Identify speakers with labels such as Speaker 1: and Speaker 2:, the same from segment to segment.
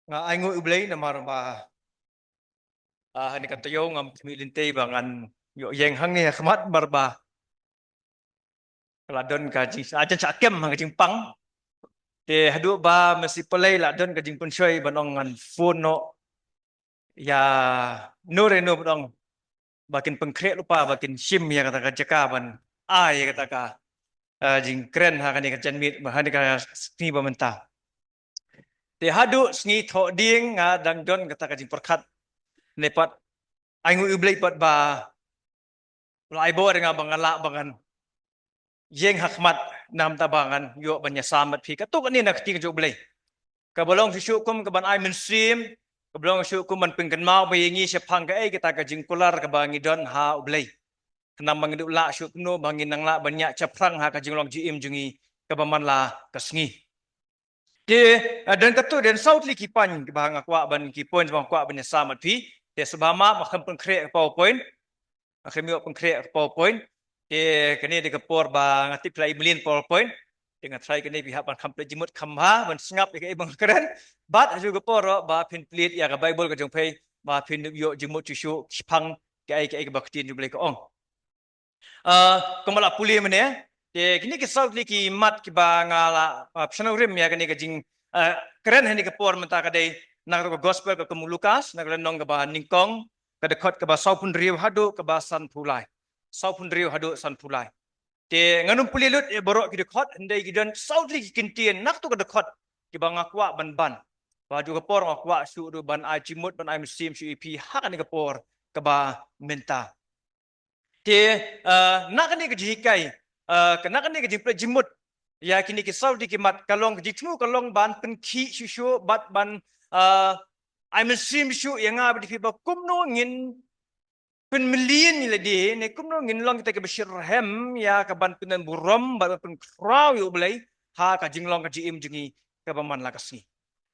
Speaker 1: Nga ay ngo iblay na marma hani katayo ngam milinte bangan yo yeng hang ni khmat marba ladon ka jing ajan sakem hang jing pang te hadu ba mesti pelai ladon ka jing punsyoi banong ngan phone no ya nure no banong bakin pengkrek lupa bakin sim ya kata ka jaka ban ai kata ka jing keren ha kani ka janmit hani ka sni bamenta te hadu sngi tho ding nga dang don kata ka jing perkat nepat ai ngo iblay pat ba lai bo dengan bangala bangan yeng hakmat nam tabangan yo banya samat phi katuk ani nak ting jo blai kabalong si syukum kaban ai mensim kabalong syukum man pengkan mau bayangi sepang ka ai kita ka jingkular ka bangi don ha blai kenam bangi la syukum no bangi nang la banyak caprang ha ka jinglong jiim jungi kabaman la kasngi de dan katu dan saut li kipan ka bang akwa ban kipon bang akwa banya samat phi de sebama makam pengkre powerpoint akhirnya pengkre powerpoint kini di kepor bang atip play million PowerPoint dengan try kini pihak bang kamplek jimut kamha ban sengap ke bang keren bat aju kepor ba pin plit ya ka Bible ka jong pei ba pin yo jimut cucu pang ke baktin ju boleh ke ong kemala puli mene kini ke saut ki mat ki bang ala psanorim ya kini ke jing keren hani kepor menta ka dei nang ko gospel ka Lukas nang nong ka ba ningkong ka dekot ka ba saupun riu hadu ka ba san pulai saupun riu hadu san pulai te nganum pulilut e borok ki dekot ndai gidan saudli ki kintien nak tu ka dekot ki bang akwa ban ban baju ka por akwa su du ban ai cimut ban ai musim su ipi hak ni ka por ka ba menta te nak ni ka jikai nak ni ka jimple jimut ya kini ki saudi ki mat kalong jitmu kalong ban penki susu bat ban ai musim su yang abi di ba kumno ngin pen million ni ladi ne kumno ngin long kita ke besyirhem ya ka ban penan burom ba pen kraw yu belai ha ka jinglong ka jim jungi ka baman la kasni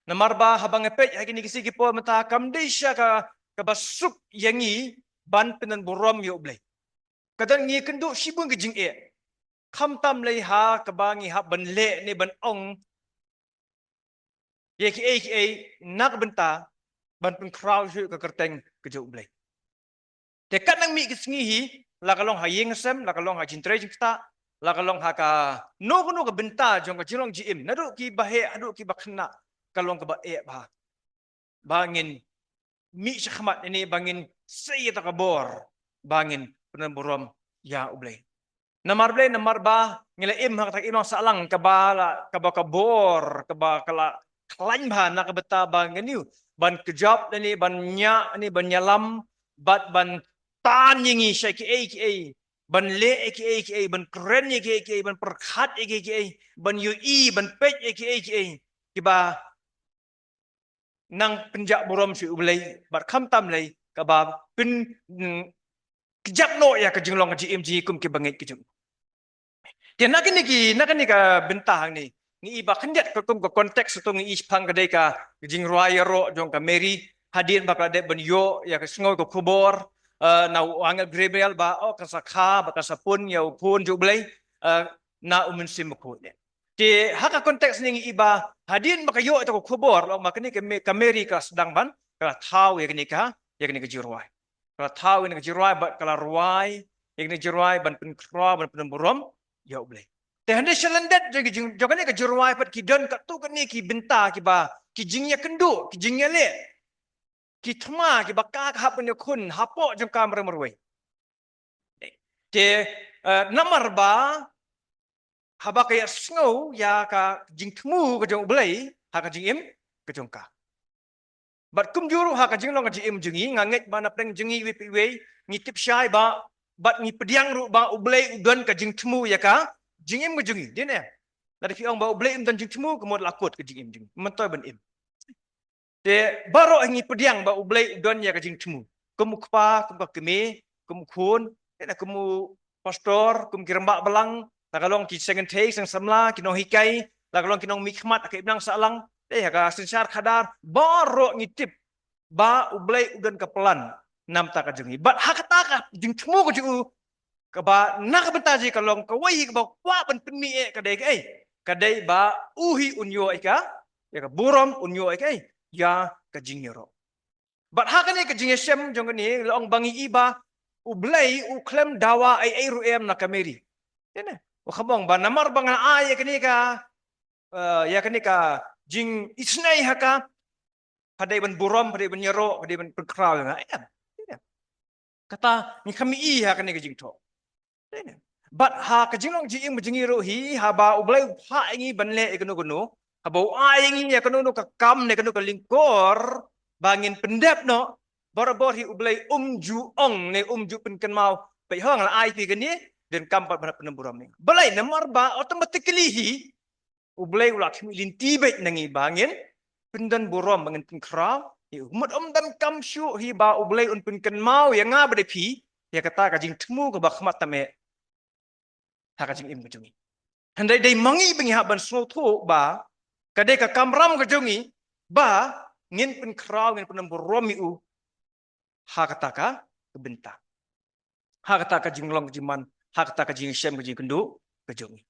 Speaker 1: na marba habang epek ha kini kisi ki po mata kam desha ka basuk yangi ban penan burom yu belai kadan ngi kendu sibung ke jing e kham tam lai ha ka bangi ha ban le ni ban ong ye ki nak benta ban pen kraw yu ka kerteng ke ju belai dekat nang mi kisngihi la kalong ha yeng sem la kalong ha jintre jingta la kalong ha ka no ka benta jong ka jirong jim nadu ki bahe adu ki bakhna kalong ka ba e ba bangin mi shkhmat ini bangin sayyid kabor bangin penemburom ya ublay namar blay namar ba ngila im ha tak imang salang ka ba kabor ka ba kala klain ba na ka beta bangin yu ban kejap ni ban nya ni ban nyalam bat ban tan yingi shaki ban le ban keren ban perkhat ban ui ban pej kiba nang penjak burom si ublay bat kham tam lay kaba pin kejap no ya ka jinglong ji imji kum ki bangit ki jung dia nak ni ka bentang ni ni iba kendet ka kum ka konteks tu ngi ispang ka dei ka jing roya ro jong ka Mary hadin bakal de ben yo ya ka sngoi ka kubor na angel Gabriel ba o ka sakha ba ka sapun ya pun jublay na sim ko ne ti haka konteks ni iba hadin makayo ito ko kubor lo makani ka Mary ka sedang ban ka thaw ya ni ka jirwai ka thaw ni ka jirwai ba ka ruai ya ni jirwai ban pen kra ban pen borom ya ublay te hande shalandat jogane ka jirwai pat ki don ka tu ka ni ki benta ki ba ki jingnya kendu ki jingnya le ki thma ki bakka ka hap ne khun hapo jong kam merwe te namar ba haba kaya snow ya ka jing thmu ka jong blai ha ka jing im ka jong ka bat kum juru ha ka jing long ka jing im jungi nganget ba na preng jungi we ngitip syai ba bat ngi pediang ru ba ublai udon ka jing thmu ya ka jing im ka jungi din ya dari fi ong ba ublai im dan jing thmu ka mod lakut ka jing im jungi mentoy ban im te baro ngi pediang ba ublai udon ya ka jing thmu kum kpa kum ka keme kum khun na kum pastor kum kiramba belang lakalong ki second take sang samla kinong hikai lakalong kinong mikmat ke iblang salang ka sensar khadar baro ngitip ba ublai udan kapelan nam ta ka jungi bat hakata ka jing thmu ko ju ka ba nak bentaji kalong ka wai ka ba kwa ban penmi ka dei ka dei ba uhi unyo ka ya ka burom unyo ka ya kajing yoro. Bat hakane kajing Shem jong ni long bangi iba ublay uklem dawa ay ruem na kameri. Yan o kabong ba namar bangal ay kani ka ya kani ka jing isnay haka paday ban burom paday ban yoro paday ban perkraw nga ayan. Kata ni kami iya kani kajing to. But ha kajing long jing bajingiro hi haba ublay ha ingi banle ikunu haba ay ingi ya kanu ka kam ne kanu ka lingkor bangin pendep no barabor hi ublay umju ong ne umju penken mau pai hang la ai pi kani dan kam pa penamburam ni. Balai namar ba automatically hi ublay ulak linti bai nangi bangin pendan buram bangin penkraw umut dan kam syu hi ba ublay un penken mau ya nga bade pi ya kata kajing temu ke bakmat tame hakajing im kajungi handai dai mangi bengi haban snow thu ba kadai ka kamram kajungi ba ngin pen kraw ngin pen romi u hakata ka kebenta hakata kajing long jiman hakata kajing Shem kajing kendu kajungi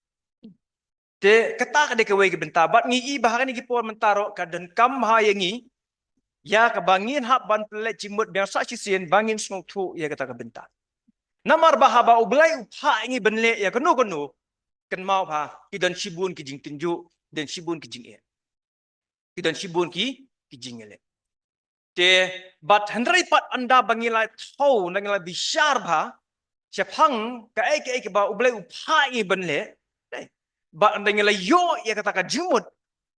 Speaker 1: te kata kadai ka wei kebenta bat ngi i bahakan ni gipor mentaro kadan kam ha yangi ya kabangin hak ban pelet jimut biasa sisien bangin snow thu ya kata kebenta namar bahaba ublay upha ingi benle ya kenu ken mau ha kidan shibun ki jing tinju dan shibun ki jing e kidan shibun ki jing ele te bat handrai pat anda bangila thau nangila bishar bha chapang ka ai ba ublay upha ingi benle dai bat anda ngila yo ya kata ka jimut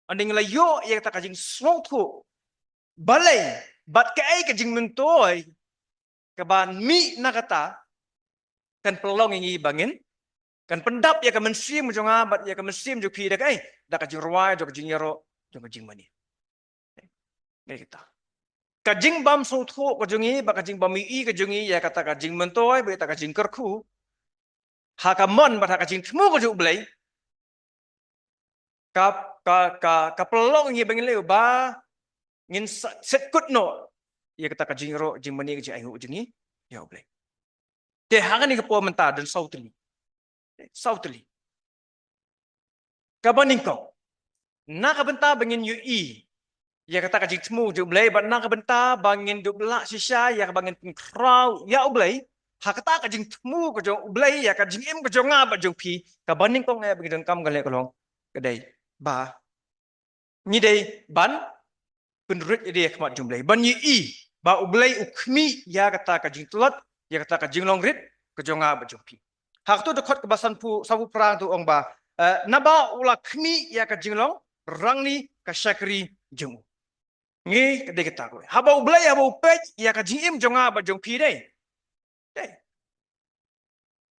Speaker 1: anda ngila yo ya kata ka jing snothu balai bat ka ai ka jing mentoy ka ban mi nakata kan pelong ingi bangin kan pendap ya ka mensim jong abat ya ka mensim jo pi dak ai dak ka jing ruai jo ka jing yaro jo ka jing mani ngai kita ka jing bam so thu ka jongi ba ka jing bam i ka jongi ya kata ka jing mentoy ba ta ka jing kerku ha ka mon ba ta ka jing thmu ka jo blai ka pelong ingi bangin leu ba ngin set kut no ya kata ka jing ro jing mani ka jing ai hu jongi ya blai te hakan ni kepo menta dan sautli kabaning kau na kabenta bangin ui ya kata ka jing temu jo blai ba na kabenta bangin do bla sisa ya bangin kraw ya blai ha kata ka jing temu ko jo blai ya ka jing im ko jo nga ba jo pi kabaning kau ngai bangin kam gale kolong kedai ba ni dei ban penurut dia khmat jumlai ban ui ba blai ukmi ya kata ka jing telat ya kata ka jing long rit ke jonga ba jumpi hak tu dekot kebasan pu sabu perang tu ong ba naba ula khmi ya ka jing long rang ni ka syakri jung ngi kedai kata ko haba ublai haba upej ya ka jing im jonga ba jumpi dei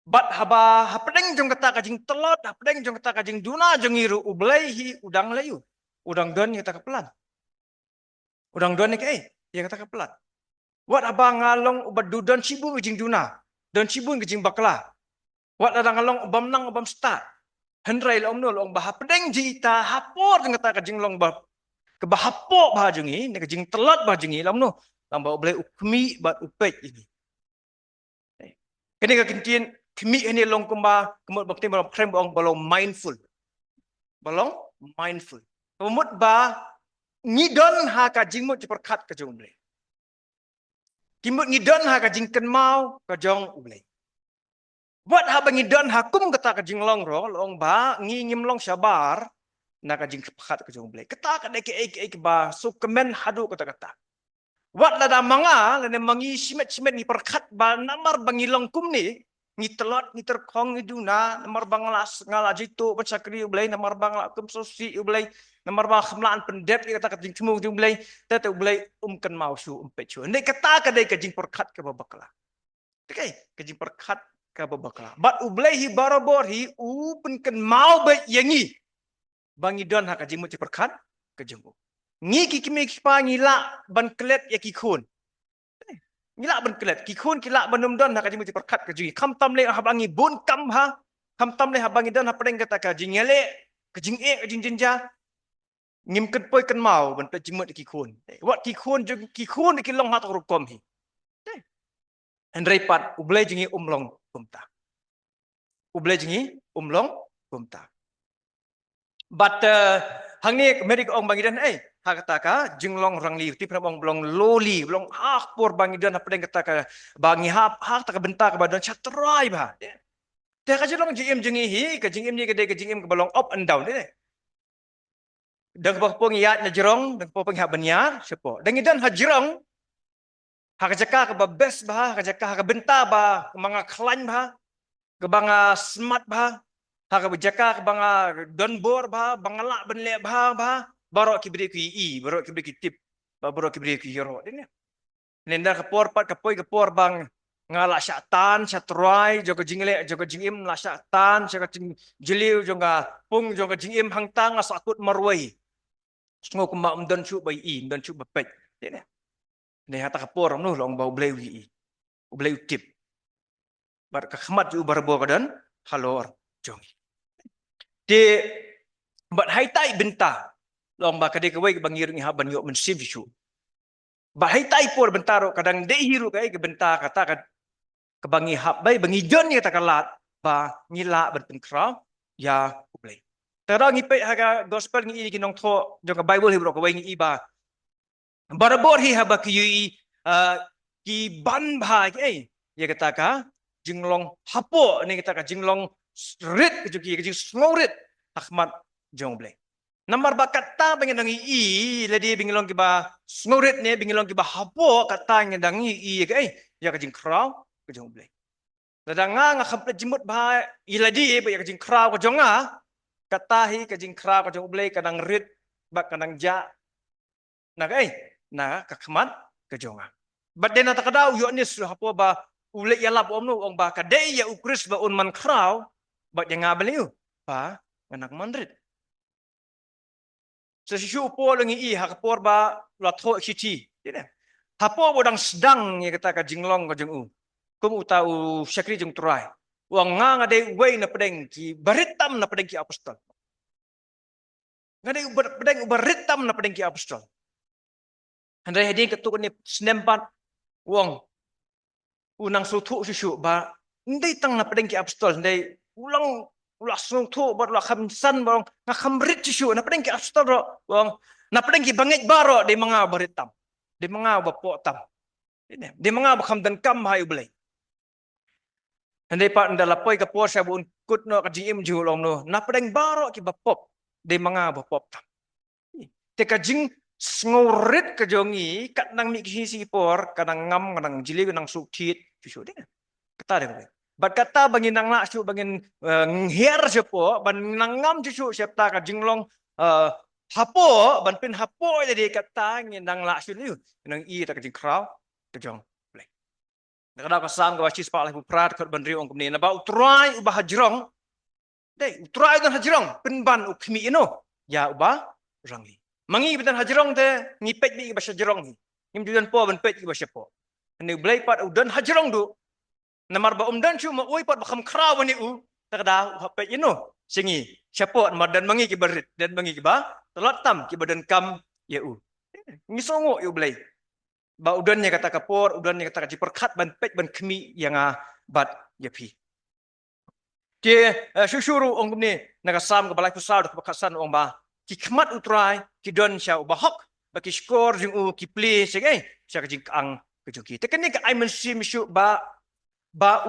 Speaker 1: bat haba hapdeng jong kata ka jing telot hapdeng jong kata ka jing duna jong iru ublai hi udang layu udang don kata ka pelan udang don ni ke ya kata ka pelan wat abang ngalong ubat dudan sibun jing duna dan sibun jing bakla wat ada ngalong ubam nang ubam start hendrai long no long bah pedeng jita hapor ngata ka jing long bah ke bahapo bah jungi ne ka jing telat bah jungi long no lang ba boleh ukmi bat upej ini kini ka kintin kmi ini long kumba kemut bakti balong krem bong balong mindful kemut ba ngidon ha ka jingmut perkat ka jong boleh kimut ngidon ha ka jing ken mau ka jong boleh buat ha bangidon hakum kata ka jing long ro long ba ngi ngim long sabar na ka jing perkat ka jong boleh kata ka dek ek ba so kemen hadu kata wat lada manga lene mangi simet ni perkat ba namar bangilong kum ni ngi telot ngi terkong ngi duna namar banglas ngalaji tu bacakri boleh namar bangla kum sosi boleh namar bang khmlaan pendep kata ka jing temu boleh tete boleh ken mau su umpechu ndek kata ka dek ka jing perkat ka babakla okay ka jing perkat ka babakla bat ublehi barabori pen ken mau be yangi bangidon ha ka jing mu perkat ka jengku ngi kikimi pa ngila ban klet ya kikun ngila ban klet kikun kila banum don ha ka jing mu perkat ka jing kam tam le ha bangi bun kam ha kam tam le ha bangi don ha pedeng kata ka jing ele ka jing e ka jing jinja ngim ket poi ken mau ban pe jing mu kikun wat kikun jung kikun ki long ha to kom hi Andrei pat ublai jingi umlong kumta. Ublai jingi umlong kumta. But hang ni merik ong bangidan ha kata ka jinglong rang li ti ong blong loli blong por bangidan apa kata ka bangi ha ta ka benta ka badan chatrai ba dia ka jinglong jim jengi hi ka jingim ni ka de ka jingim ka blong up and down ni dang pa pong yat na jerong dang pa pong ha banyar sepo dangidan ha jerong ha ka jaka ka ba best ba ha ka jaka ka benta ba mga klan ba ka banga smart ba ha ka jaka ka banga donbor ba bangala benle ba baro ki beri ki baro ki beri ki tip baro ki beri ki hero ni nenda ka por pat ka poi ka por bang ngala syatan syatrai joga jingle joga jingim la syatan joga jiliu joga pung joga jingim hang tang asakut marwai ngô cũng mạo đơn trụ bày in đơn trụ bập bịch thế này này hata kapor nu long bau bleu tip bar ka khmat ju barbo kadan halor jong de bat hai tai benta long ba kade kawai bangir ngi haban yo men sim chu ba hai tai por bentaro kadang de hiru kai ke benta kata ka bangi hab bai bangi jon ni kata kalat ba ngila berpen kraw ya bleu Tara ngi pe haga gospel ngi ki nong tho jong ka bible hi bro ka wai ngi ba barabor hi haba ki ban ba ke ye kata ka jinglong hapo ni kata ka jinglong rit ke ki jing snorit ahmad jong ble namar ba kata bangin ngi la di bingilong ki ba snorit ne bingilong ki ba hapo kata ngi dang i ke ya ka jing kraw ke jong ble ladang nga khaplet jimut ba ila di ba ya ka jing kraw ka jong katahi kajing kra kajing ublay kanang rit bak kanang ja na kakmat kajonga but then atakadaw yo ni hapo ba ulay yalap omno ong ba kadey ya ukris ba unman kraw but yang ngabaliw pa anak manrit sa sisu po langi i hakapor ba latho chichi hapo bodang sedang ya kata kajing long kajing kum utau syakri jung turai wang nga de way na pedeng ki baritam na pedeng ki apostol. Nga de pedeng baritam na pedeng ki apostol. Handai heding ketuk ni senempat wang unang sutu susu ba ndai tang na pedeng ki apostol ndai ulang sung tu bar la khamsan bang nga khamrit susu na pedeng ki apostol ro wang na pedeng ki bangit baro de mga baritam. De mga bapo tam. De mga bakam dan kam hayu belai. Handai pak ndalapoi ka po sa buun kut no ka jim ju long no na pedeng baro ki bapop de mga bapop tam te ka jing ngorit ka jongi kat nang mi ki si por kanang ngam kanang jili kanang sukit cucu de kata de bat kata bangin nang la su bangin ngher sepo ban nang ngam cucu septa ka jing long hapo ban pin hapo de kata ngin nang la su ni nang i ta ka jing kraw ka jong Nakada kasam ka wachis pa alay puprat kat bandri ong kumni na ba utray uba hajrong dai utray dan hajrong pinban ukmi ino ya uba rangli mangi bitan hajrong te ngipet bi ba hajrong ngim judan po ban pet ba po ni blai pat udan hajrong du namar ba umdan chu ma oi pat bakam kraw ni nakada hapet ino singi siapo madan mangi ki barit dan mangi ki ba telatam ki badan kam ya ngisongo yu blai ba udannya kata kapor udannya kata kaji perkat ban pet ban kemi yang bat yapi dia syusyuru ong ni nagasam ke balai pusat ke bakasan ong ba ki khmat utrai ki don sya bahok ba ki skor jing ki play segai sya kaji ang kejuki tekeni ka ai mensim syu ba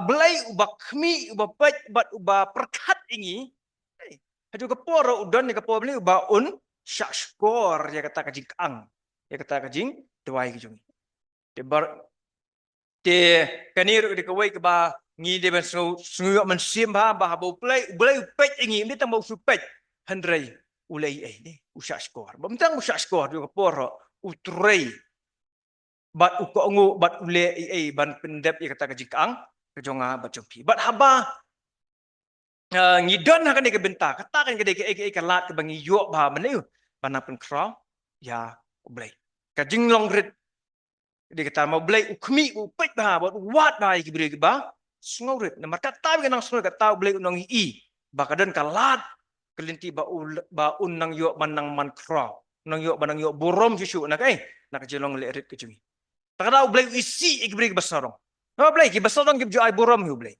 Speaker 1: ublai uba kemi uba pet bat uba perkat ingi haju kapor udan ni kapor ni uba sya skor ya kata kaji ang ya kata kaji dewai kejungi te kanir di kawai ke ba ngi de ban sungu man sim ba bo play pet ngi ni tambau su pet handrai ulai ni usah skor bamtang usah skor juga poro utrei bat uko ngu bat ule ban pendep ya kata kajikang kejonga bat jompi bat haba ngi don hakan ke benta katakan ke ke lat ke bangi yo ba menu banapen kraw ya ulai kajing long rit dia kata mau belai ukmi upet bah buat wat bah ki beri ba sngorit na markata bi nang sngorit kata belai unang i bakadan kalat kelinti ba unang yo manang man kra nang yo manang yo borom susu nak nak jelong lerit ke jungi takada belai isi ki beri basarong no belai ki basarong ki ai borom yu belai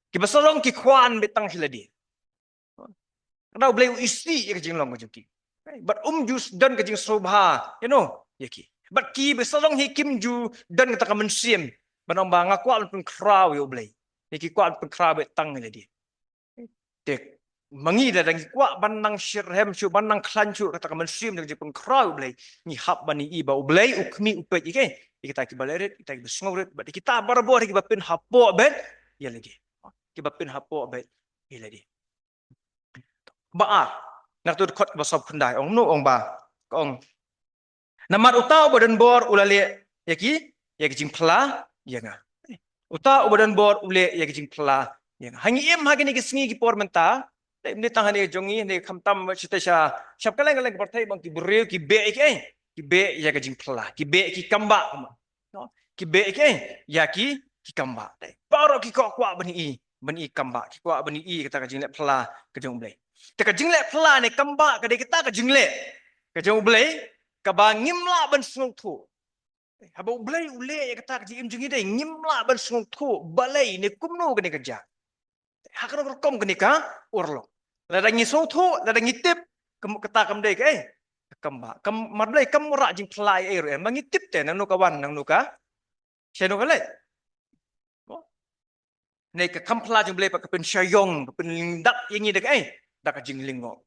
Speaker 1: ki basarong ki kwan betang hiladi Rau blai isi ya kajing long kajing ki. But jus dan kajing sobha, ya ki. But ki besalong hikim ju dan kata kamen sim. Banong ba ngakwa pun kraw yo blai. Iki kwa pun kraw bet tang ni dia. Dek mangi da dang kwa banang shirhem chu banang klan chu kata kamen sim kajing pun kraw blai. Ni hap bani iba blai ukmi upet ike. Kita ki balerit, kita ki besngaurit, but kita barbo ki bapin hapo bet ya lagi. Ki bapin hapo bet ya lagi. Ba nak tu khot ba sob khandai ong nu ong ba ong namat utau badan bor ulale ya ki jing phla ya nga utau badan bor ule ya ki jing phla ya nga hangi em ha ki sngi ki por menta ni tang hani jongi ni khamtam chita sha shap kaleng kaleng parthai bang ki bureu ki be ya ki jing phla ki be ki kamba no ki be ya ki kamba paro ki ko kwa bani kamba ki kwa bani kata ka jing le phla ka jong blai Taka jingle pla ne kamba kada kita ka jingle ka jong blai ka ba ngimla ban sung thu ha ba blai ule ya kata ka jim jingi dai ngimla ban sung thu balai ne kumno ka ne ka ja ha ka ro kom ka ne ka urlo la da ngi sung thu la da ngi tip kam kata kam dai ka kamba kam mar blai kam ra jing pla ai ro ma ngi tip te nang no ka wan nang no ka she no ka le ne ka kam pla jing blai pa ka pen shayong pen dak yang ni dak dak jing lingo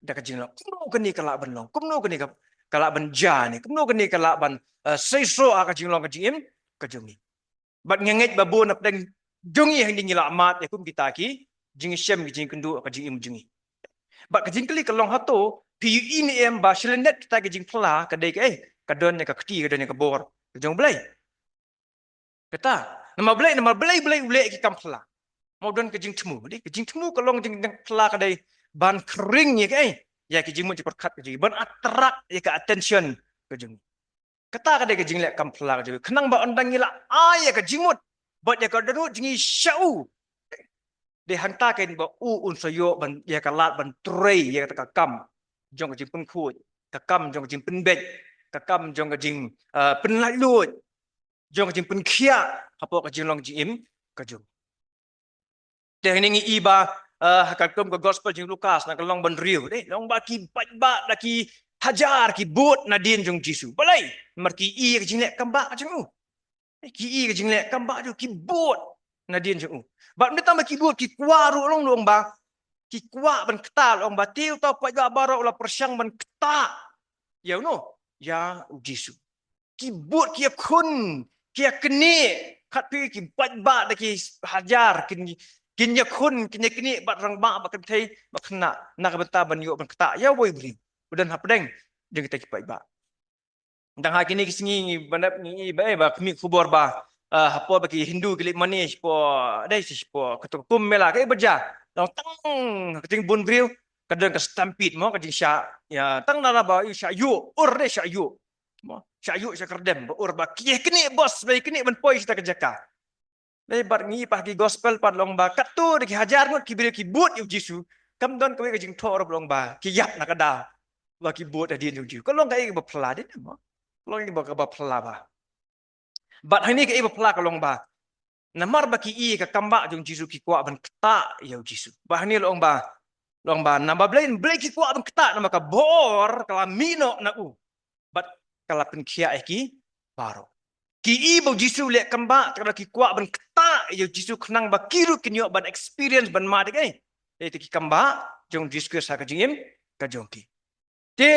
Speaker 1: dak jing lo kumno kani kala ban long kumno kani kala ban ja ni kumno kani kala ban sei so ka jing long ka jing ka jungi bat ngenget babu nap deng jungi hang ding la mat ya kum kita ki jing shem ki jing kendu ka jing jungi bat ka jing kali ka long hato pi ini em ba shlenet kita ka jing pla ka dei ka don ka kti ka don ka bor ka jong blai kata nama blai ule ki kam pla mau don ke jing temu ka long jing pla ka dai ban kering ya ke jing mu perkat ke jing ban attract ya ke attention ke jing kata ka dai ke jing le kam pla ka jing kenang ba ondang ila ya ke jing mut bat ya ka danu jing shau de hanta ken ba un sayo ban ya ka lat ban trei ya ka kam jong ke jing pun khu ka kam jong ke jing pun bet ka kam jong ke jing pun lai lut jong ke jing pun khia hapo ka jing long jing im ka jong Deh ini iba hakakum ke gospel jing Lukas nak long ban riu deh long ba ki ba ki hajar ki but nadin jong Jisu balai mar ki i ke jing le kamba jong u ki i ke jing le kamba ju ki but nadin jong u ba ni tambah ki but ki kwaru long ba ki kwa ban kta long ba tiu to pa ga baro la persyang ban kta ya no ya Jisu ki but ki kun ki keni khat pi ki ba da ki hajar kinya kun kinya kini bat rang ba ba thai ba khna nak benta ban yo ban kta ya boy bri udan hapdeng jeng kita kipai ba dang ha kini kisingi banap ni ba kmi khubor ba hapo ba ki hindu kilik manis po dai sis po ketuk pum mela kai berja dong tang keting bun griu kadang ke stampede mo kajing sya ya tang nala ba sya yu ur de sya yu mo sya yu sya kerdem ur ba ki kini bos ba kini ban poi kita kejaka lebar ngi pagi gospel pat long ba katu de hajar ngot ki bil ki but yu Jisu kam don ka jing thor long ba ki yap na kada ba ki but adin yu Jisu ko long kai ba phla din mo long ni ba ka ba phla ba bat hani ka ba phla ka long ba namar ba ki i ka kamba jung Jisu ki kwa ban kta yu Jisu ba hani long ba namba blain blai ki kwa ban kta na ka bor kala mino na u bat kala pen kia ki baro ki ibu Jisu le kamba kalau ki kuat ban kata yo Jisu kenang ba kiru kinyo ban experience ban ma de te ki kamba jong Jisu sa ka jingim ka jong ki te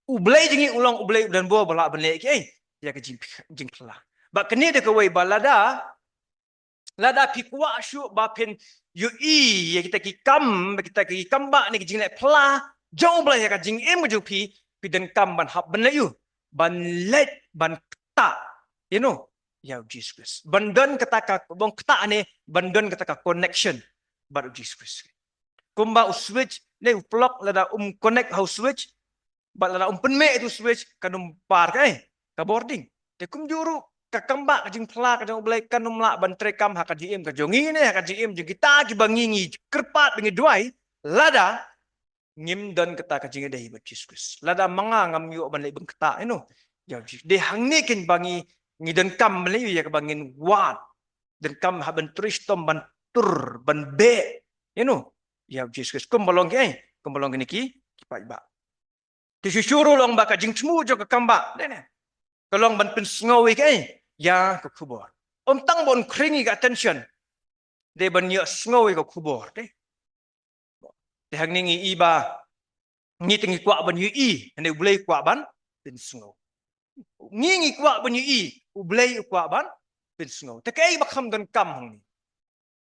Speaker 1: ublai jingi ulang ublai dan bo bala ban le ki ya ka jing pla ba kene de ka wei balada lada pi kuat syu ba pen yo ya kita ki kamba ni ki jing le pla jong ublai ya ka jingim ka jong pi dan kam ban hab ban le yu ban let ban you know ya Jesus bandan kata bong kata ne bandan kata connection baru Jesus kumba switch le plug lada connect house switch ba lada penme itu switch kanum par ka boarding te kum juru ka kamba ka jing pla ka jong blai kanum la ban trekam ha ka jim ka jongi ne ha ka jim jing kita ki bangingi kerpat bingi duai lada ngim dan kata ka jing dei ba Jesus lada manga ngam yu ban le bang kata ya de hangni kin bangi ngidan kam melayu ya bangin wat dan kam haben tristom ban tur ban be ya Jesus kum balong niki kipai ba ti syuru long ba ka jing tmu jo ka kamba ne kalong ban pin sngowi ya ka kubor tang bon kringi ka attention de ban ya sngowi ka kubor de hangningi iba ngi tingi kwa ban yu ne ulei kwa ban pin sngo ngi kwa ban yu ulei kwa ban pin sngo te kai ba kham dan kam hang ni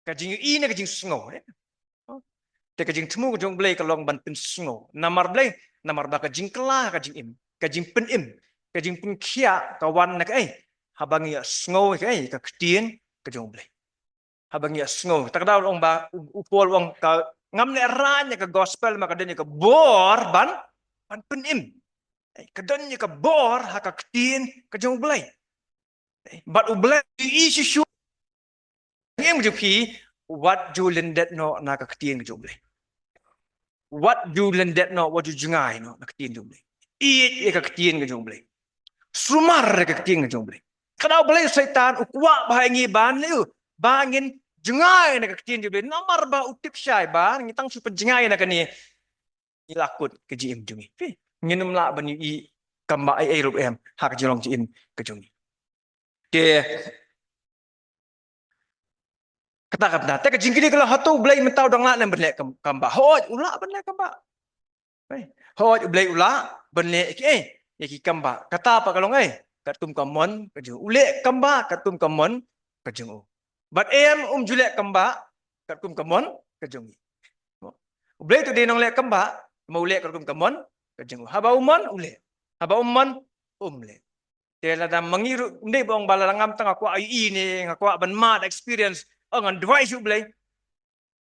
Speaker 1: ka jing yu ne ka jing sngo te ka jing tmu ka jong ulei ka long ban pin sngo namar ba ka jing kla ka jing im ka jing pin im ka jing pin khia ka wan na ka habang ya sngo ka ktien ka jong ulei habang ya sngo tak daw long ba upol wong ka ngam ne ranya ka gospel maka den ka bor ban pin im ka den ka bor ha ka ktien ka jong ulei but ulei i shu ngem ju pi what you lendet no na ka ktien ka jong ulei what you lendet no what you jungai no na ktien jong ulei i ka ktien ka jong ulei sumar ka ktien ka jong ulei kadau ulei setan ukwa bahangi ban liu bangin jengai na ktien jong ulei namar ba utip syai ba ngitang su penjengai na kani ilakut ke jim jungi nginum la ban i kamba ai rup em hak jilong jim ke jungi ke kata te ka jingkini kalau hatu blai mentau dong la nan benlek kamba hoj ula benlek kamba hoj blai ula benlek ya ki kamba kata apa kalau kat tum kamon ka jung ule kamba kat tum kamon ka jung but em julek kamba kat tum kamon ka jung blai tu dinong lek kamba mau lek kat tum kamon ka jung haba umon ule haba umon umle Tela da mangiru ndai bong balarangam tanga kwa ai ni ngakwa ban mat experience ngan dwai su blai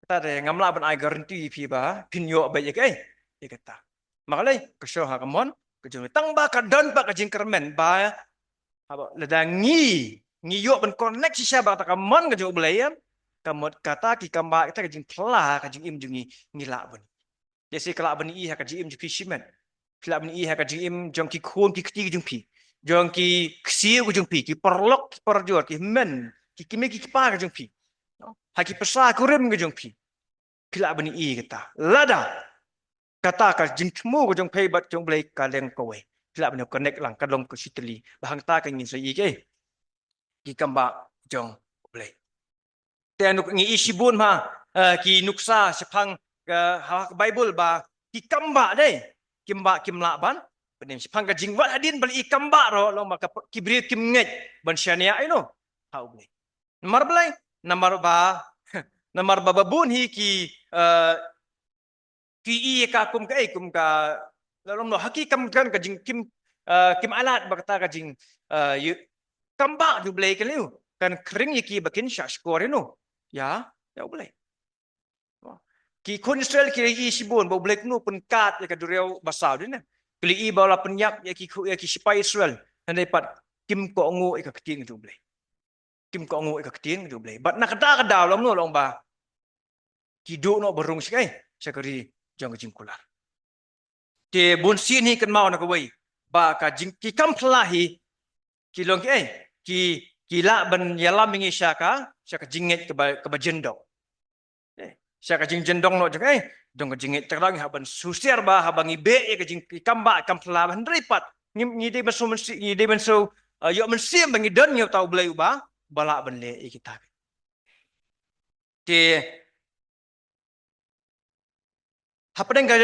Speaker 1: ta de ngamla ban ai guarantee pi ba pinyo ba ye kai ye kata makalai ke sho ha kamon ke jung tang ba ka don ba ka jing kermen ba ha ba lada ngi yo ban connect si ba ta kamon ke jung blai ya kamot kata ki kamba ta ka jing pla ka jing im jungi ngila ban desi kala ban i ha ka jing im ju pi shimen kala ban i ha ka jing im jong ki khon ki kti jung pi jong ki ksiu jung pi ki perlok perjor ki men ki kimi ki pa ka jung pi haki pesa kurim ke jong pi kila bani i kata lada kata ka jingmu ke jong pei bat jong blai ka leng kowe kila bani connect lang ka long ko sitli bahang ta ka ngin so i ke ki kamba jong blai te anuk ngi isi bun ma ki nuksa sepang ha bible ba ki kamba dei kimla ban benim sepang ka jingwat hadin bali i kamba ro long maka kibrit kim nget ban syania ino ha blai mar blai namar ba babun hi ki i ka kum ka lalom no haki kam kan ka jing kim alat bakta ka jing kamba du blai kan liu kan kring ki bakin sha skor no ya blai ki kun Israel ki i sibun ba blai nu pun kat ka dureu basau din kli i ba la penyak ya ki sipai Israel andai pat kim ko ngu ka keting du blai kim ko ngu ka keting du blai bat nak kata ka daw lom no long ba kidu no berung sikai sakari jong jing kular te bun sin hi kan mau na kawai ba ka jing ki kam plahi ki long ki la ban yala mingi syaka jinget ke ba jendong syaka jing jendong no jeng dong jinget terang ha ban susiar ba ha bangi be ka jing ki kamba kam pla ban ripat ngi de ban so ngi de ban so yo man sim bangi don ngi tau blai ba bala ban le kita te Hapadeng ka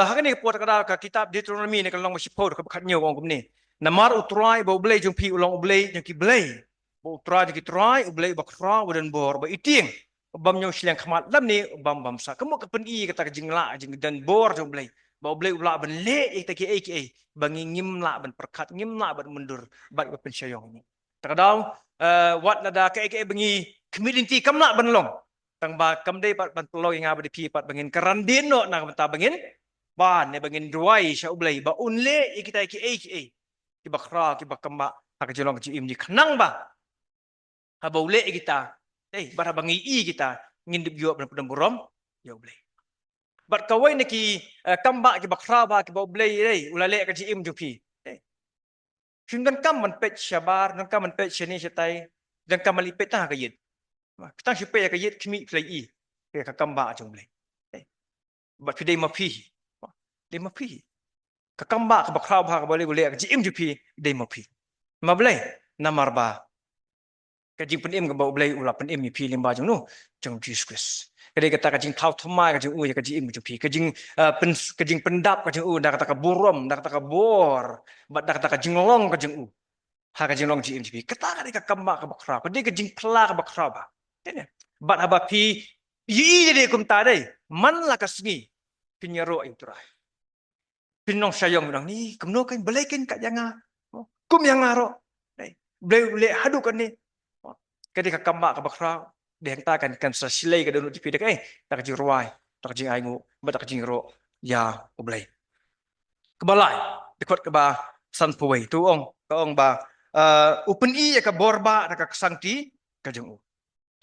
Speaker 1: hakani pot kada ka kitab Deuteronomy ni kalong masipod ka khatnyo ong kumni namar utrai ba ublay jung pi ulong ublay jung ki blay ba utrai jung ki trai ublay ba khra wadan bor ba iting bam nyong silang khamat lam ni bam sa kemo ka pen i kata ka jingla jing dan bor jung ublay ba ublay ula ban le ta ki ai bangi ngim la ban perkat ngim la ban mundur ba pen syayong ni takadaw wat lada ka ai bangi community kamla ban long tang ba kam dei pat ban tolong nga ba di pi pat bangin karandin no na ta bangin ban ne bangin duai sha ublai ba unle ikita ki ki bakra ki bakamba hak jelong ki im ni khnang ba ha ba ule kita ba bangi i kita ngindip yo ban pedam burom ya ublai bat kawai ne ki kamba ki bakra ba ki ba ublai ulale ka ji im ju pi Shundan kam man pet syabar dan kam man pet shani shatai dan kam malipet ta ka yit Ketang supaya ka yit kimi play i ka kamba jong blai บัดพี่ได้มาพี่ได้มาพี่ก็กำบะก็บักคราวพาก็บ่เลยกูเลยก็จิมจุพี่ได้มาพี่มาบ่เลยนามาร์บาก็จิงเป็นเอ็มก็บ่เลยอุลาเป็นเอ็มมีพี่ลิมบาจังนู้จังจีสคริสก็ได้ก็ตาก็จิงเท้าทำไมก็จิงอูก็จิมจุพี่ก็จิงเป็นก็จิงเป็นดับก็จิงอูดักตาก็บุรมดักตาก็บอร์บัดดักตาก็จิงลองก็จิงอูหากจิงลองจิมจุพี่ก็ตาก็ได้ก็กำบะก็บักคราวก็ได้ก็จิงพลาก็บักคราวบาเนี่ยบัดฮาบาพี่ยี่jadi kum tadi man lah kasni pinyaro itu rai pinong sayang bilang ni kemno kan belekin kat jangan kum yang ngaro beli hadu kan ni ketika kambak ke bakra dihentakan kan sasilai ke dalam tipi dekai tak jing ruai tak jing aingu tak jing ro ya oblai kebalai dekot ke ba san puai tu ong ka ong ba upen I ya ka borba ka kesangti ka jeng u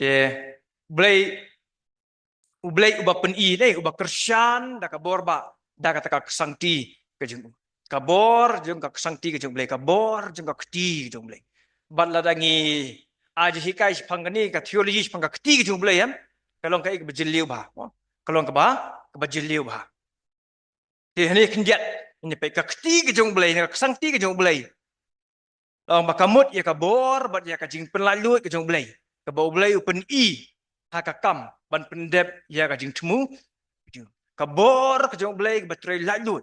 Speaker 1: de blai ublai uba pen I dei uba kersyan da ka borba da ka kesangti ka jeng u kabor jeng ka kesangti ka jeng blai kabor jeng ka keti jeng blai bat la dangi aja hikai pangani ka teologi pangka keti ka jeng blai kalong ka ik bejeliu ba kalong ka ba ka bejeliu ba de ni kendiat ini pe ka keti ka jeng blai ka kesangti ka jeng blai makamut ya ka bor bat ya ka jing penlalut ka jeng blai ka bau blai upen I ha ka kam ban pendep ya ka jing temu ka bor ka jeng blai ka batrai lalut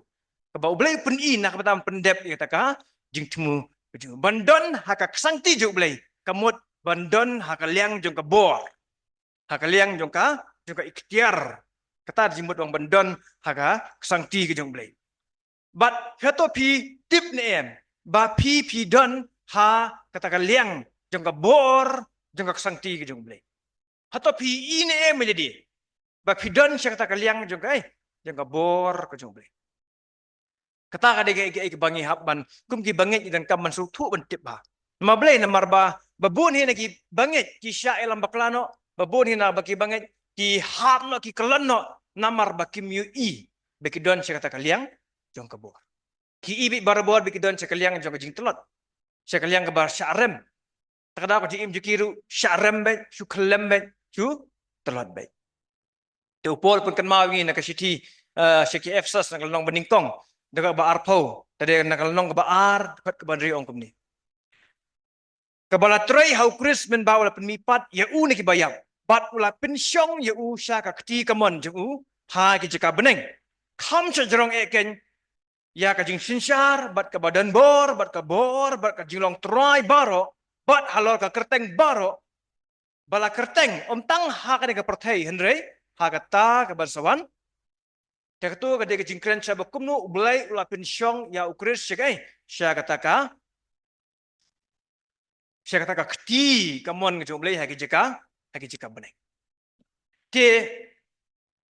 Speaker 1: ka bau blai upen I nak batam pendep ya ta ka jing temu bandon ha ka kesangti jeng blai kamut bandon ha ka liang jeng ka bor ha ka liang jeng ka ikhtiar kata jimut wang bandon ha ka kesangti ka jeng blai bat hato pi tip ne em ba pi don ha kata ka liang jeng ka bor jeng ka kesangti ka jeng blai hato pi ini em jadi ba pi don sya kata ka liang jeng ka bor ka jeng blai kata ka de ke bangi habban kum ki banget dan kam man sultu ban tip ba ma blai na marba babun hi na ki banget ki sya elam baklano babun hi na baki banget ki habno ki kelano namar baki miu I beki don sya kata ka liang jeng ka bor ki ibi barabor beki don sya ka liang jeng ka jing telot sya ka liang ka bar syarem takada ko jim jukiru syarem be su kelem be su telot be te upol pun kan mawi na ka siti syaki efsas na kalong beningkong daga ba arpo tadi na kalong ka ba ar dapat ka bandri ong kumni kabala trai hau kris men bawla penmipat ya u ni ki bayam bat ula pensyong ya u sya ka kti kamon jeng u ha ki jeka beneng kam sejerong eken ya ka jing sinsyar bat ka badan bor bat ka jinglong trai baro bat halor ka kerteng baro bala kerteng tang ha ka de ka perthai henre ha ka ta ka bansawan ta ka tu ka de ka jingkren sya bakumnu ublai ula pensyong ya ukris sya kata ka kti kamon ka jomblai ha ki jeka beneng te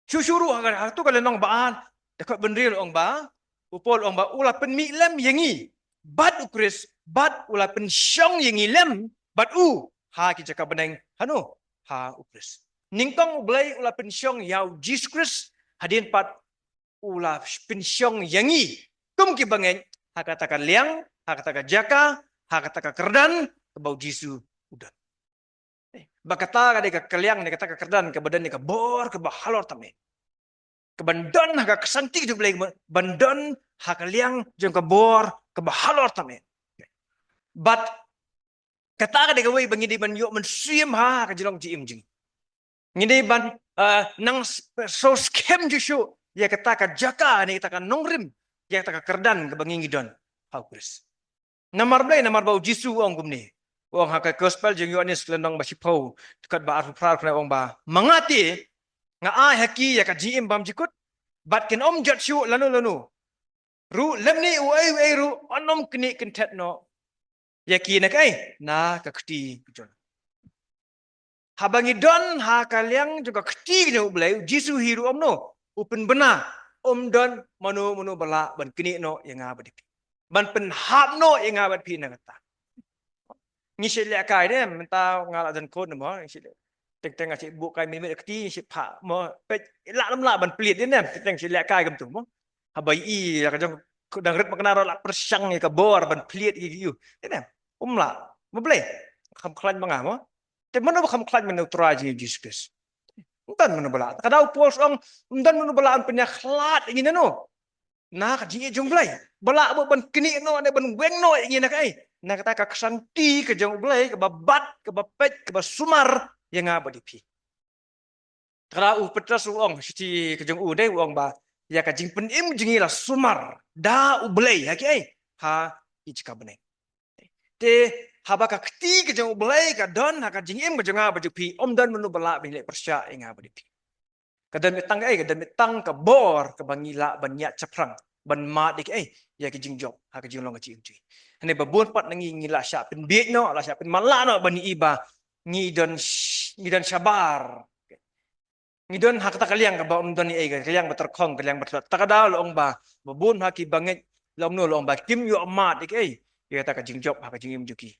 Speaker 1: syusyuru ha tu ka lenong baan dekat benril ong ba upol ong ba ula penmi lem yangi bat ukris bat ula pensyong yangi lem bat u ha ki jeka beneng hanu ha ukris ningkong ublai ula pensyong yau Jesus Christ hadin pat ula pensyong yangi kum ki bangen ha kata liang ha kata jaka ha kata kerdan bau jisu udah bakata ka de ka kaliang ne kata kerdan ke badan ne ka bor ke bahalor tame ke bandon ha kesanti ju blai bandon ha kaliang jeng ke bor ke bahalor tame bat kata ka de ka wei bangi di ban yo men siem ha ka jilong ji imjing ngini ban nang so scam ju shu ya kata ka jaka ne kata ka nongrim ya kata ka kerdan ke bangi ngidon ha kris namar blai namar bau jisu ong kumni wong ha ka gospel jeng Yohanes lenong basipau dekat ba arfu prar kena wong ba mangati nga ai haki ya ka jim bam jikut bat ken om jat shu lanu ru lemni u ai ru onom kni kentet no ya ki na kai na ka kti jon habangi don ha kaliang juga kti ne ublai jisu hiru om no upen bena om don manu bala ban kni no yang abadi ban pen hap no yang abadi na kata ni sile kai de menta ngala dan kon mo sile teng aci bu kai mi kti si pha mo pe la ban plit ni teng sile kai kam tu mo habai I la ka jong dang ret makna la persang ni ka bor ban plit yu ni la mo ble kham khlan manga mo te mono kham khlan men neutra ji Jesus Untan menubala. Kadau pos ong undan menubalaan penyaklat ingin no. Nah kajing jumblay. Bala bo ban kini no ne ban weng no ingin nak ai. Nah kata ka kesanti ke jumblay ke babat ke bapet ke basumar yang apa dipi. Kadau petras ong siti ke jung dei ong ba ya kajing penim jingilah sumar da ublay haki ai. Ha ijka beneng. Te habaka keti ke jung ublay ka don ha kajing im ke jung apa dipi. Om dan menubala bin persya yang apa dipi. Kadan mitang kadan mitang ke bor ke bangila banyak ceprang ban mat dik ya ke jingjok ha ke jinglong ke cing. Hane babun pat nangi ngila sya pin biek no la sya pin mala no bani iba ngidan sabar. Ngidon ha kata kaliang ke ba don ni kaliang beterkong kaliang betlot takada long ba babun ha ki banget long no long ba kim yo mat dik ya ta ke jingjok ha ke jingim juki.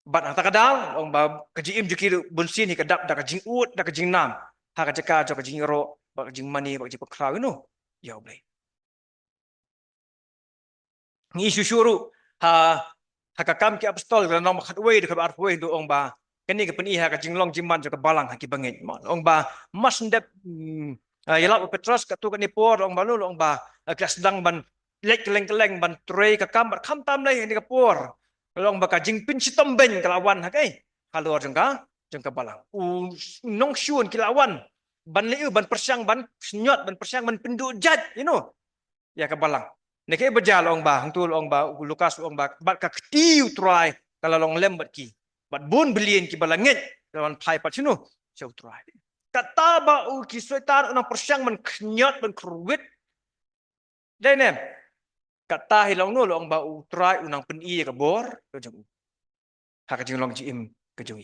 Speaker 1: Bat ha takada long ba ke jingim juki bunsin ni kedap da ke jingut da ke jingnam. Hak jeka jok jing ro bak jing mani bak jing pekrau no ya boleh ngi susuru ha hakakam ki apostol gran nom khatwe de khabar we do ong ba kani ke peni ha ka jing long jing man jok balang ha ki banget ong ba mas ndep yala petros ka tu kani por ong ba lu ong ba klas dang ban lek keleng ban trei ka kam kham tam lai ni ka por long ba ka jing pin sitom ben kalawan ha kai kalor jeng ka balang nong syun kilawan ban liu ban persyang ban senyot ban persyang ban penduk jat ya ka balang neke berjal ong ba hangtul ong ba lukas ong ba bat ka ktiu try kalau long lem bat ki bat bun belien ki balangit lawan pai pat sinu seu try kata ba u ki setan unang persyang ban kenyot ban kruwit denem kata hilong no ong ba u try unang peni ka bor ke jeng ha ka jeng long ji im ke jeng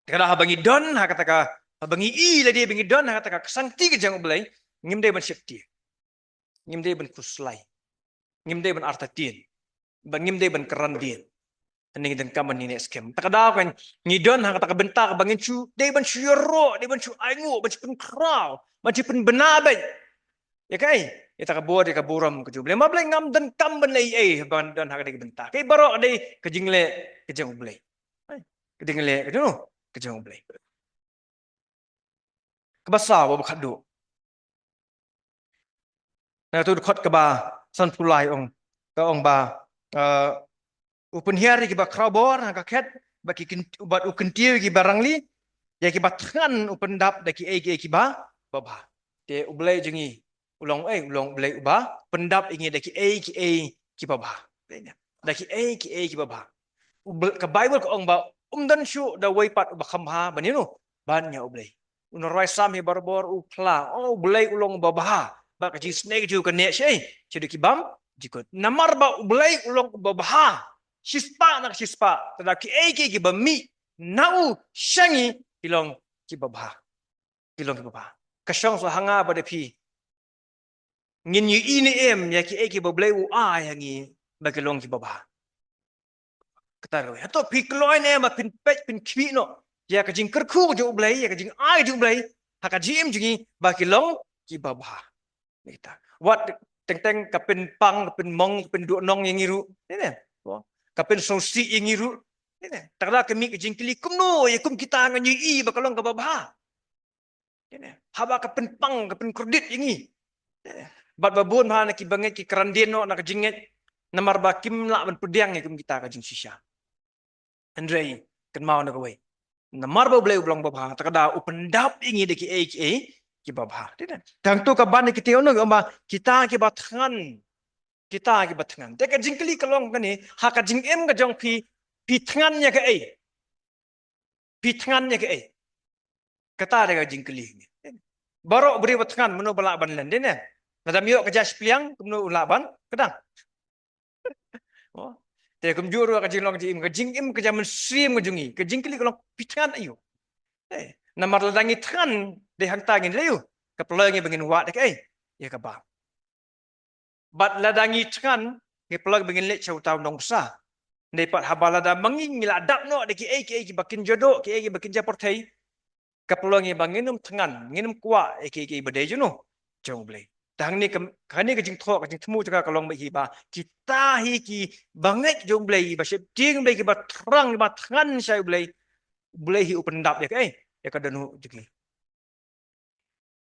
Speaker 1: kada habangi don ha kata ka habangi i la dia bangi don ha kata ka sangti ke jang ulai ngim de ban syekti ngim de ban kuslai ngim de ban artatien ban ngim de ban kerandien tening den kaman ni skem takada kan ngidon ha kata ka bentak bangin chu de ban syuro de ban chu aingu ban pun kraw ban pun benabe ya kai ita ka bo de ka buram ke juble ma blai ngam den kam ban lai ban don ha ka de bentak kai barok de ke jingle ke jang ulai ke jingle ke no kejang boleh. Kebasa bawa kado. Nah tu kot keba san pulai ong ke ong ba open here ki ba crowbor ka ket ba ki ubat ukentiu ki barang li ya ki batran open dap da ki ki ba ba te ublai jengi ulong blai uba pendap ingi da ki ki ba da ki ki ba ke bible ko ong ba dan syu da wai pat ba khamha baninu ban nya ublai unorai sam hi barbor upla ublai ulong babaha ba ka ji snake ju ka ne shei chidu ki bam jikut namar ba ublai ulong babaha shispa tada ki ki bami nau shangi ilong ki babaha kashong so hanga ba de pi ngin yu ini ya ki bablai u a yangi ba ki long ki babaha kata atau pikloi ne ma pin pet pin kwi no ya ka jing kerku jo blai ya ka jing ai jo blai ha ka jim jingi ba ki long ki ba ba kita wat teng teng ka pin pang ka pin mong ka pin du nong yang iru ne ka pin so si yang iru ne takla ka mi ka jing kli kum no ya kum kita ngan yi ba ka long ka ba ba ne ha ba ka pin pang ka pin kredit yangi bat babun ha na ki banget ki kerandien no na ka jinget namar ba kim la ban pediang ya kum kita ka jing sisha Andre kan mau nak away. Namar ba blay ublong babha takada upendap ingi de ki ki babha. Tidak. Tang tu ka ban ki teo no ba kita ki batngan. Kita ki batngan. Te ka jingkli kalong kani ha ka jing em ka jong pi tngan nya ka Pi tngan nya ka Kata de ka jingkli. Barok beri batngan menu balak ban len dene. Nadam yo ka jas pliang menu ulaban kedang. Oh. Te kum juru ka jinglong jim ka jingim ka jaman sim ka jungi ka jingkli kalong pitkan ayu namar ladangi tkan de hang tangin leyu ka pelangi bengin wa de ya ka ba bat ladangi tkan ke pelang bengin le chau taw nong sa ne pat habala da manging la dap no de ki bakin jodo ki bakin japor thai ka pelangi banginum tngan nginum kwa ki bade juno jong blai tang ni kani ka jing tho ka jing thmu ka kalong hi ba kita hi ki banget jong blai ba sep ting blai ki ba trang ba tngan sai blai hi upendap ya ya ka danu jiki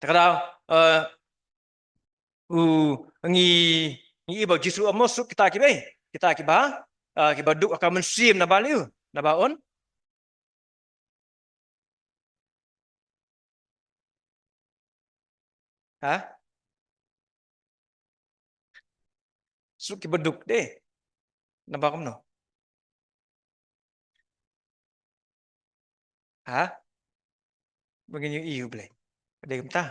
Speaker 1: Takadaw u ngi ngi ba jisu amosuk kita kiba kiba duk akan mensim na baliu na baon ha su kiba duk de na ba no ha begini iu ble de ta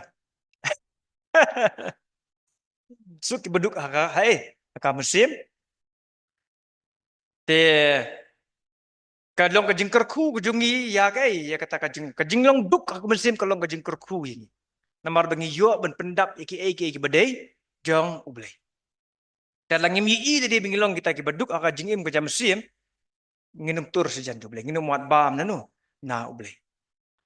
Speaker 1: su kiba duk hai akan mensim te kalong kajing kerku kujungi ya kai ya kata kajing long duk aku mensim kalong kajing kerku ini namar bengi yo ben pendap iki badai jong ublay dan lang mi i de bengi long kita ki baduk aka jingim ka jam sim nginum tur sejan ublay nginum wat bam nanu na ublay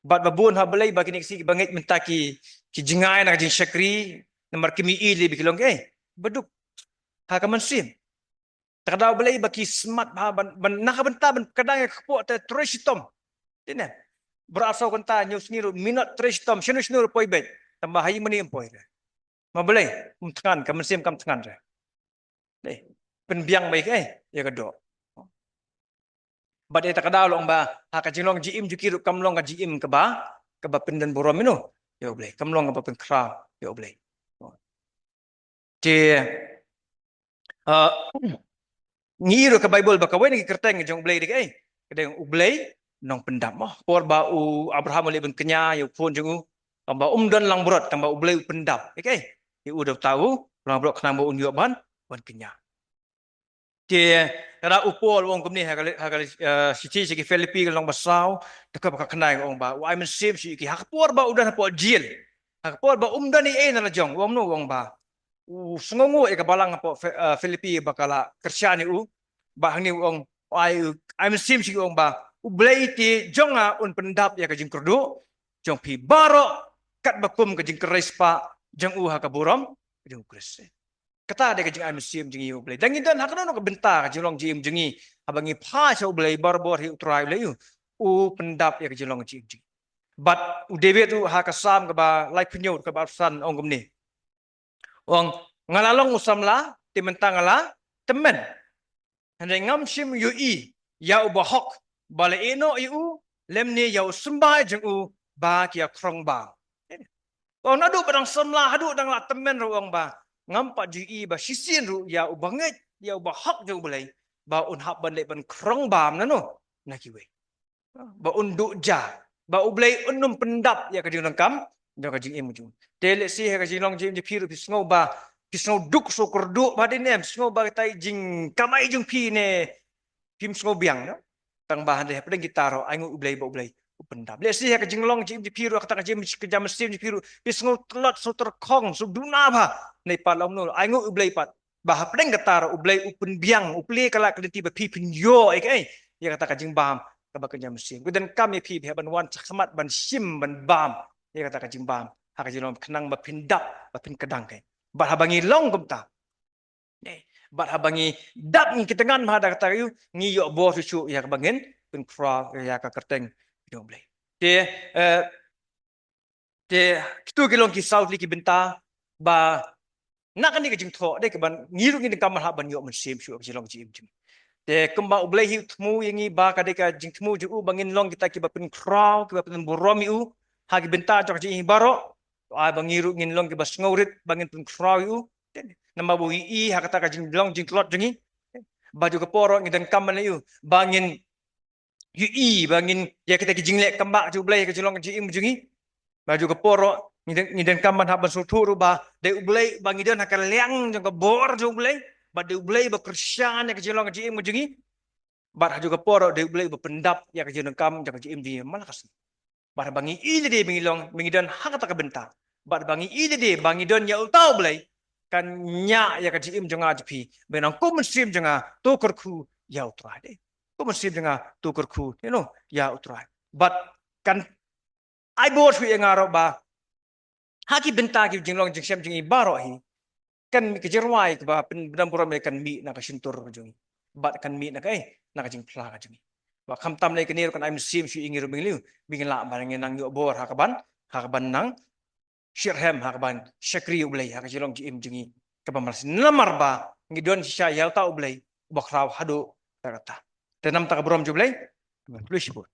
Speaker 1: bat babun ha blay bagi niksi bangit mentaki ki jingai na jing syakri namar kimi i de bengi long baduk ha ka mensim takadaw blay baki smart ha ban nakabenta ban kadang kpo te tresitom tinan berasal kanta nyus ngiru minat tresitom sinu poi bet tambah hayi mani empoi mabalay umtangan ka mensim kam tangan ra penbiang baik ya kedok bat eta kadaw long ba ha ka jinglong jiim jukiru kamlong ka jiim ke ba pendan borom ino ya boleh kamlong ka pen kra ya boleh je ngiru ka bible ba ka wen ki kerteng jong boleh dik kedeng ublay nong pendam por ba u abraham le ben kenya ya pun jong tamba dan lang brot tamba ublay pendam ya udah tahu lang brot kenang ba un yo ban kenya Thì ra upol wong kumni hagal sici sigi Filipi long basau dekat baka kenai wong ba wa men sim si ki hakpor ba udah po jil hakpor ba umdan ni na jong wong no wong ba sungongo e kabalang po Filipi bakala kersyani ba hangni wong I men sim si wong ba ublay ti jonga un pendap ya kajing kurdu jong pi baro kat bakum kajing kerais pa jong hakaburam jong kris kata dia kajing museum jengi ublay dangin dan hakana no kabenta kajing long jim jengi abangi pha cha ublay barbor hi utrai ublay pendap ya kajing long jim jengi but David tu hakasam ka ba lai punyot ka ba san ong gumni ong ngalalong usamla timenta ngala temen handai ngam sim yu ya ubahok bale eno yu lemni ya sembah jeng ba kia krong ba ong nadu padang semla hadu dang la temen ruang ba ngampak ji ba sisin ru ya ubanget ya ubahak jo belai ba un hab ban le ban krong bam nano nakiwe ba unduk ja ba ublai unum pendap ya kajing langkam jo kajing imu tele si ha kajing long jim ji piru pisngau ba pisngau duk so korduk ba den em sngo ba tai jing kamai jung pi ne pim sngo biang no tang bahan deh pedang gitaro aingu ublai ba ublai pendap le si ha kajing long jim ji piru kata kajing kejam mesin ji piru pisngau telot so terkong so duna ba nei palom no aingu ublay pat bah pedeng getar ublay upun biang upli kala kedenti ba pi pinyo ya kata kajing bam ka ba kajam sim kudan kami pi ban wan sakmat ban sim ban bam ya kata kajing bam ha kajing long kenang ba pindap ba pin kedang ba habangi long gumta ba habangi dap ni kitengan ma da kata yu ngi yo bo su ya kabangin pin kra ya ka kerteng ublay te kitu kilong ki south li ki benta ba nak ni kajing tho de keban ngiru ngi kamar ha ban yo men sim shu jilong jim jim de kemba ublay hi tmu yangi ba ka de ka jing tmu ju bangin long kita ki ba pen kraw ki ba pen boromi ha ki benta jok ji baro a bangiru ngin long ki ba sngorit bangin pen kraw nama bu ha kata ka jing long jing klot jengi baju ke poro ngi dan kamar yu bangin bangin ya kita ki jinglek kembak ju ublay ka jilong jim jengi baju ke poro ni den kaman ha ban sulturu ba de ublay bangi den akan liang jong ke bor jo ublay ba de ublay ba kersyaan ya kejilong ji im jengi ba ha juga poro de ublay ba pendap ya kejilong kam jong ji im di malakas ba bangi ile de bingilong bangi den ha kata ka benta ba bangi ile de bangi den ya utau ublay kan nya ya kaji im jong aji benang ko muslim jong to kerku ya utra de ko muslim jong to kerku ya utra but kan ai bor hu yang aro ba haki benta ki jinglong jing sem jing ibaro hi kan mi kejerwai ke ba pendam pura me kan mi na ka sintur jung bat kan mi na ka na ka jing pla ka jung ba kham tam le kenir kan I'm sim shu ingir bing liu bing la ba nang yo bor ha ka ban nang Shirham hakaban Shakri ublay hakajilong GMG kabamalas namar ba ngidon siya yalta ublay bakraw hado tarata. Tenam takabrom jublay. Luisipur.